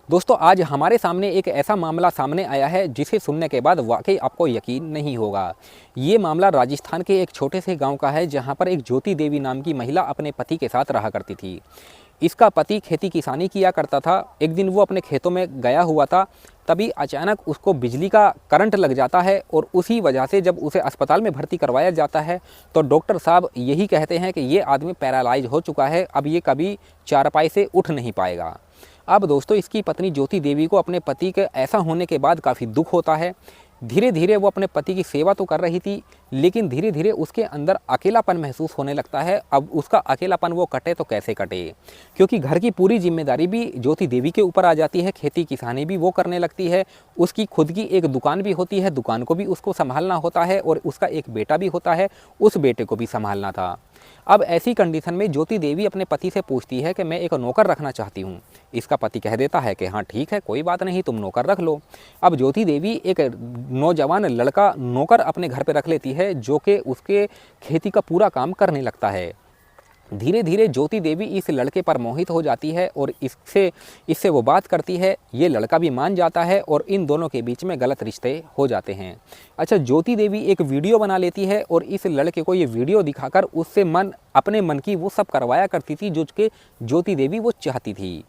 दोस्तों आज हमारे सामने एक ऐसा मामला सामने आया है जिसे सुनने के बाद वाकई आपको यकीन नहीं होगा। ये मामला राजस्थान के एक छोटे से गांव का है जहां पर एक ज्योति देवी नाम की महिला अपने पति के साथ रहा करती थी। इसका पति खेती किसानी किया करता था। एक दिन वो अपने खेतों में गया हुआ था, तभी अचानक उसको बिजली का करंट लग जाता है और उसी वजह से जब उसे अस्पताल में भर्ती करवाया जाता है तो डॉक्टर साहब यही कहते हैं कि ये आदमी पैरालाइज हो चुका है, अब ये कभी चारपाई से उठ नहीं पाएगा। अब दोस्तों इसकी पत्नी ज्योति देवी को अपने पति के ऐसा होने के बाद काफ़ी दुख होता है। धीरे धीरे वो अपने पति की सेवा तो कर रही थी, लेकिन धीरे धीरे उसके अंदर अकेलापन महसूस होने लगता है। अब उसका अकेलापन वो कटे तो कैसे कटे, क्योंकि घर की पूरी जिम्मेदारी भी ज्योति देवी के ऊपर आ जाती है। खेती किसानी भी वो करने लगती है। उसकी खुद की एक दुकान भी होती है, दुकान को भी उसको संभालना होता है और उसका एक बेटा भी होता है, उस बेटे को भी संभालना था। अब ऐसी कंडीशन में ज्योति देवी अपने पति से पूछती है कि मैं एक नौकर रखना चाहती हूँ। इसका पति कह देता है कि हाँ ठीक है, कोई बात नहीं, तुम नौकर रख लो। अब ज्योति देवी एक नौजवान लड़का नौकर अपने घर पे रख लेती है जो कि उसके खेती का पूरा काम करने लगता है। धीरे धीरे ज्योति देवी इस लड़के पर मोहित हो जाती है और इससे वो बात करती है। ये लड़का भी मान जाता है और इन दोनों के बीच में गलत रिश्ते हो जाते हैं। अच्छा, ज्योति देवी एक वीडियो बना लेती है और इस लड़के को ये वीडियो दिखाकर उससे अपने मन की वो सब करवाया करती थी जो कि ज्योति देवी वो चाहती थी।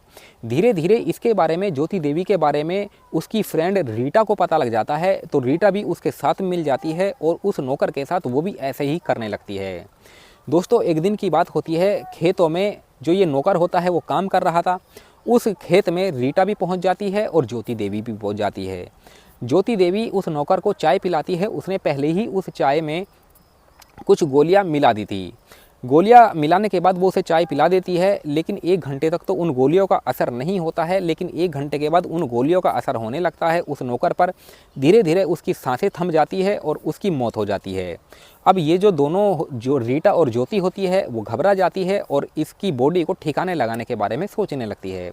धीरे धीरे इसके बारे में, ज्योति देवी के बारे में उसकी फ्रेंड रीटा को पता लग जाता है, तो रीटा भी उसके साथ मिल जाती है और उस नौकर के साथ वो भी ऐसे ही करने लगती है। दोस्तों एक दिन की बात होती है, खेतों में जो ये नौकर होता है वो काम कर रहा था। उस खेत में रीटा भी पहुंच जाती है और ज्योति देवी भी पहुंच जाती है। ज्योति देवी उस नौकर को चाय पिलाती है। उसने पहले ही उस चाय में कुछ गोलियां मिला दी थी। गोलियां मिलाने के बाद वो उसे चाय पिला देती है, लेकिन 1 घंटे तक तो उन गोलियों का असर नहीं होता है। लेकिन 1 घंटे के बाद उन गोलियों का असर होने लगता है उस नौकर पर। धीरे धीरे उसकी सांसें थम जाती है और उसकी मौत हो जाती है। अब ये जो दोनों, जो रीटा और ज्योति होती है, वो घबरा जाती है और इसकी बॉडी को ठिकाने लगाने के बारे में सोचने लगती है।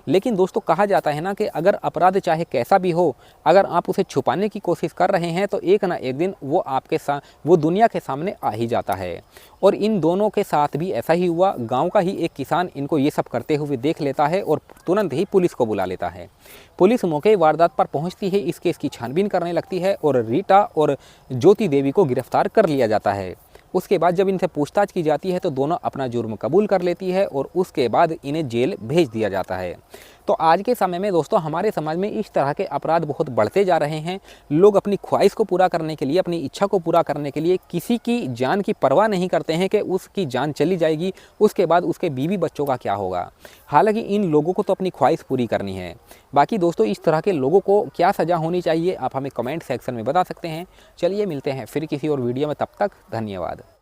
लेकिन दोस्तों कहा जाता है ना कि अगर अपराध चाहे कैसा भी हो, अगर आप उसे छुपाने की कोशिश कर रहे हैं तो एक ना एक दिन वो आपके साथ, वो दुनिया के सामने आ ही जाता है। और इन दोनों के साथ भी ऐसा ही हुआ। गांव का ही एक किसान इनको ये सब करते हुए देख लेता है और तुरंत ही पुलिस को बुला लेता है। पुलिस मौके वारदात पर पहुंचती है, इस केस की छानबीन करने लगती है और रीटा और ज्योति देवी को गिरफ्तार कर लिया जाता है। उसके बाद जब इनसे पूछताछ की जाती है तो दोनों अपना जुर्म कबूल कर लेती है और उसके बाद इन्हें जेल भेज दिया जाता है। तो आज के समय में दोस्तों हमारे समाज में इस तरह के अपराध बहुत बढ़ते जा रहे हैं। लोग अपनी ख्वाहिश को पूरा करने के लिए, अपनी इच्छा को पूरा करने के लिए किसी की जान की परवाह नहीं करते हैं कि उसकी जान चली जाएगी, उसके बाद उसके बीवी बच्चों का क्या होगा। हालांकि इन लोगों को तो अपनी ख्वाहिश पूरी करनी है। बाकी दोस्तों इस तरह के लोगों को क्या सज़ा होनी चाहिए आप हमें कमेंट सेक्शन में बता सकते हैं। चलिए मिलते हैं फिर किसी और वीडियो में, तब तक धन्यवाद।